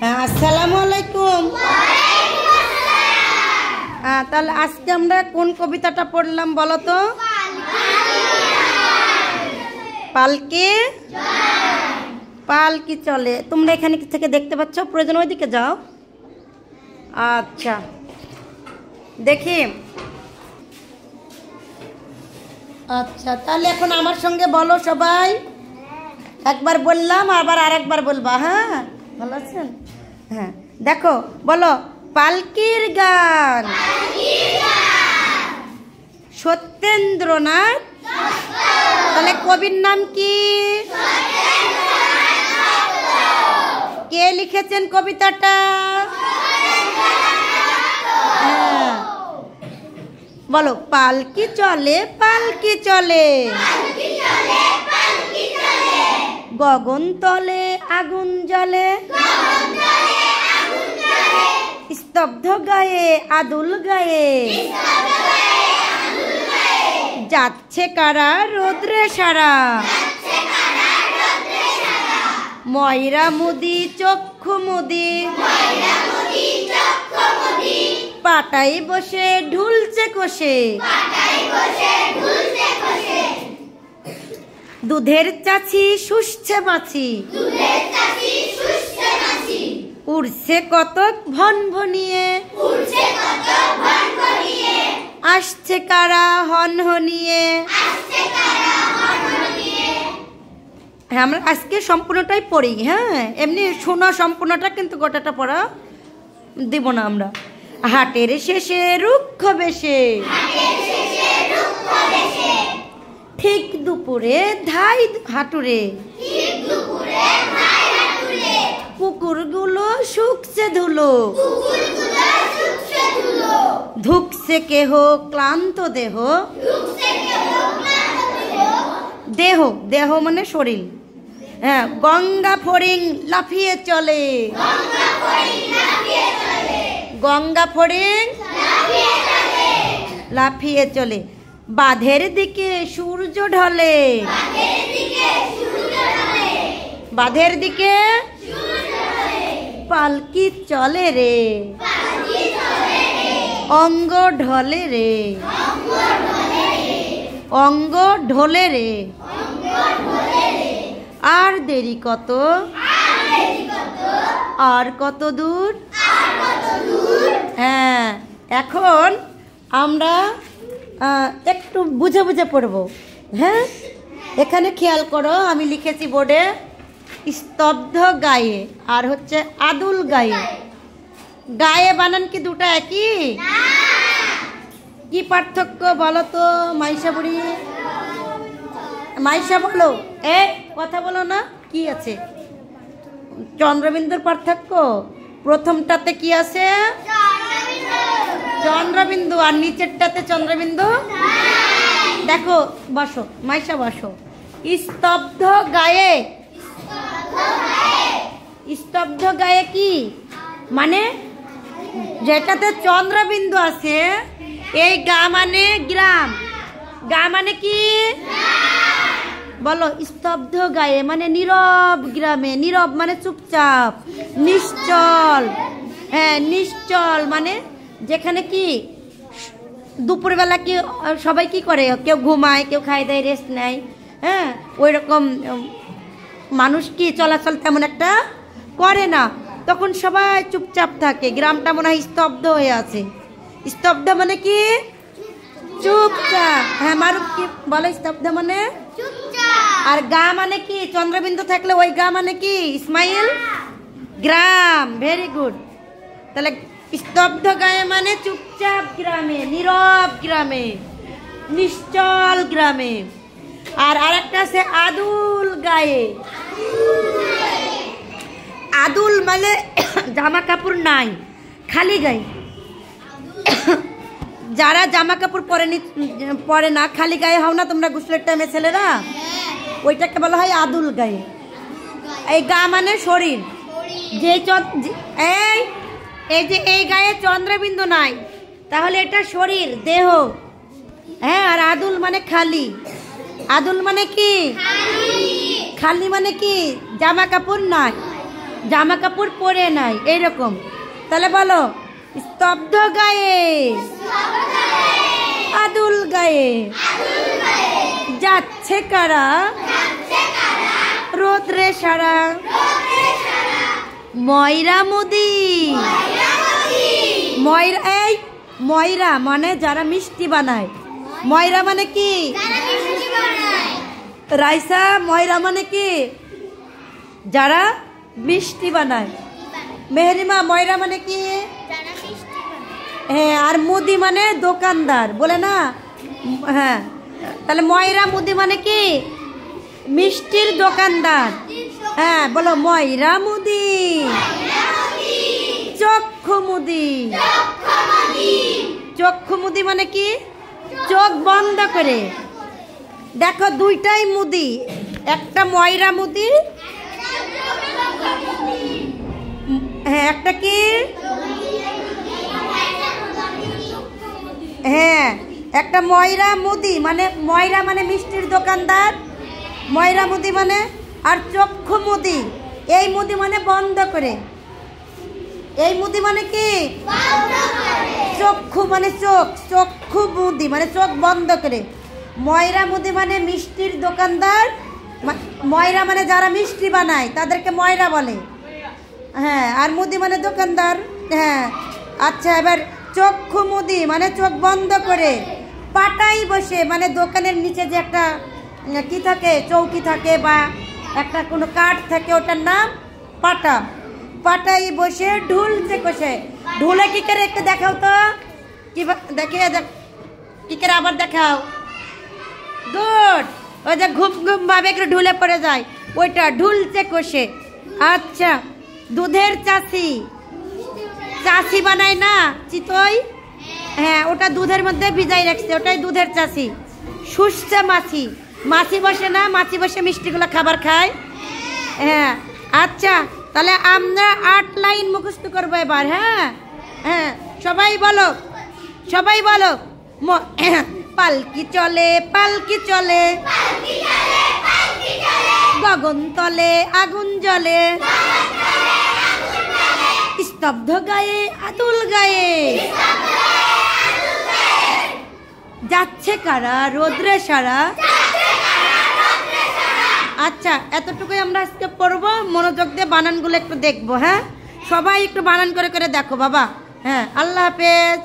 হ্যাঁ, আসসালামু আলাইকুম। হ্যাঁ, তাহলে আজকে আমরা কোন কবিতাটা পড়লাম বলো তো? পালকি পালকি চলে। তোমরা এখানে থেকে দেখতে পাচ্ছ, প্রয়োজন ওইদিকে যাও। আচ্ছা, দেখি। আচ্ছা, তাহলে এখন আমার সঙ্গে বলো সবাই। একবার বললাম, আবার আরেকবার বলবা। হ্যাঁ, ভালো আছেন? হ্যাঁ, দেখো, বলো পালকির গান। সত্যেন্দ্রনাথ। তাহলে কবির নাম কি? কে লিখেছেন কবিতাটা? হ্যাঁ, বলো পালকি চলে পালকি চলে, গগন তলে আগুন জ্বলে, স্তব্ধ গায়ে আদুল গায়ে, যাচ্ছে কারা রোদ্রে সারা, ময়রা মুদি চক্ষু মুদি, পাটাই বসে ঢুলছে কষে, দুধের চাচি শুষছে মাছি, উড়ছে কত ভনভনিয়ে, আসছে কারা হনহনিয়ে। হ্যাঁ, আমরা আজকে সম্পূর্ণটাই পড়ি। হ্যাঁ, এমনি শোনা সম্পূর্ণটা, কিন্তু গোটাটা পড়া দিব না আমরা। হাটের শেষে রুক্ষ বেশে, ঠিক দুপুরে ধাই হাঁটুরে, কুকুরগুলো শুকছে ধুলো, ধুকছে কেহ ক্লান্ত দেহ, দেহ দেহ মানে শরীর। হ্যাঁ, গঙ্গা ফড়িং লাফিয়ে চলে, গঙ্গা ফড়িং লাফিয়ে চলে, বাঁধের দিকে সূর্য ঢলে, বাঁধের দিকে পালকি চলে রে, অঙ্গ ঢলে রে, অঙ্গ ঢলে রে, আর দেরি কত, আর কত দূর। হ্যাঁ, এখন আমরা একটু বুঝে বুঝে পড়বো। হ্যাঁ, এখানে খেয়াল করো, আমি লিখেছি বোর্ডে স্তব্ধ গায়ে আর হচ্ছে আদুল গায়ে। গায়ে বানান কি দুটো একই? কি পার্থক্য বলো তো মাইশা বুড়ি? মাইশা বলো, কথা বলো না। কি আছে? চন্দ্রবিন্দুর পার্থক্য। প্রথমটাতে কি আছে? চন্দ্রবিন্দু, আর নিচেরটাতে চন্দ্রবিন্দু। দেখো, বসো মাইশা, বসো। স্তব্ধ গায়ে, স্তব্ধ গায়ে কি মানে? যেটাতে চন্দ্রবিন্দু আছে, এই গা মানে গ্রাম, গা মানে কি বলো? স্তব্ধ গায়ে মানে নীরব গ্রামে, নীরব মানে চুপচাপ, নিশ্চল। হ্যাঁ, নিশ্চল মানে যেখানে কি দুপুরবেলা কি সবাই কি করে? কেউ ঘুমায়, কেউ খায় দেয়, রেস্ট নেয়। হ্যাঁ, ওই রকম মানুষ কি চলাচল তেমন একটা করে না, তখন সবাই চুপচাপ থাকে। গ্রামটা মনে হয় স্তব্ধ হয়ে আছে। স্তব্ধ মানে কি? চুপচাপ। হ্যাঁ, মারুফ কি বলে? স্তব্ধ মানে আর গা মানে কি? চন্দ্রবিন্দু থাকলে ওই গা মানে কি? ইসমাইল, গ্রাম। Very good. তাহলে স্তব্ধ গায়ে মানে চুপচাপ গ্রামে, নীরব গ্রামে, নিশ্চল গ্রামে। আর আরেকটা আছে আদুল গায়ে। আদুল মানে জামা কাপড় নাই, খালি গায়ে। যারা জামা কাপড় পরে না, খালি গায়ে হও না তোমরা গোসলের টাইমে ছেলেরা, ওইটাকে বলা হয় আদুল গায়ে। এই গা মানে শরীর। যে এই যে এই গায়ে চন্দ্রবিন্দু নাই, তাহলে এটা শরীর, দেহ। হ্যাঁ, আর আদুল মানে খালি। আদুল মানে কি? খালি মানে কি? জামা কাপড় নাই। জামা কাপড় পরে নাই, এইরকম। তাহলে বলো, স্তব্ধ গায়ে আদুল গায়ে যাচ্ছে কারা রোদ্রে সারা। ময়রা মুদি। ময়রা, এই ময়রা মানে যারা মিষ্টি বানায়। ময়রা মানে কি? রাইসা, ময়রা মানে কি? যারা মিষ্টি বানায়। মেহরিমা, ময়রা মানে কি? হ্যাঁ, আর মুদি মানে দোকানদার, বলে না? হ্যাঁ, তাহলে ময়রা মুদি মানে কি? মিষ্টির দোকানদার। হ্যাঁ, বলো ময়রা মুদি। চক্ষু মুদি। চক্ষু মুদি মানে কি? চোখ বন্ধ করে। দেখো দুইটাই মুদি, একটা ময়রা মুদি, হ্যাঁ একটা কি? হ্যাঁ, একটা ময়রা মুদি মানে, ময়রা মানে মিষ্টির দোকানদার, ময়রা মুদি মানে। আর চক্ষু মুদি, এই মুদি মানে বন্ধ করে। এই মুদি মানে কি? চক্ষু মানে চোখ, চক্ষু মুদি মানে চোখ বন্ধ করে। ময়রা মুদি মানে মিষ্টির দোকানদার, ময়রা মানে যারা মিষ্টি বানায় তাদেরকে ময়রা বলে। হ্যাঁ, আর মুদি মানে দোকানদার। হ্যাঁ, আচ্ছা, এবার চক্ষু মুদি মানে চোখ বন্ধ করে পাটাই বসে, মানে দোকানের নিচে যে একটা কি থাকে, চৌকি থাকে বা একটা কোনো কাঠ থাকে, ওটার নাম পাটা। পাটাই বসে ঢুলছে কষে। ঢুলে কি করে একটু দেখাও তো, কি দেখে কি করে, আবার দেখাও। গুড, ওই যে ঘুম ঘুম ভাবে একটু ঢুলে পড়ে যায়, ওইটা ঢুলছে কষে। আচ্ছা, দুধের চাষি। চাষি বানায় না চিতই, হ্যাঁ ওটা দুধের মধ্যে ভিজাই রাখছে, ওটাই দুধের চাষি। শুষছে মাছি। মাছি বসে না, মাছি বসে মিষ্টিগুলো খাবার খায়। হ্যাঁ, আচ্ছা, তাহলে আমরা 8 লাইন মুখস্থ করবো এবার। হ্যাঁ হ্যাঁ, সবাই বলো, সবাই বলো। পালকি চলে, পালকি চলে, গগন তলে আগুন জ্বলে, স্তব্ধ গায়ে আতুল গায়ে যাচ্ছে কারা রোদ্রে সারা। আচ্ছা, এতটুকুই আমরা আজকে পড়বো। মনোযোগ দিয়ে বানানগুলো একটু দেখবো। হ্যাঁ, সবাই একটু বানান করে করে দেখো বাবা। হ্যাঁ, আল্লাহ হাফেজ।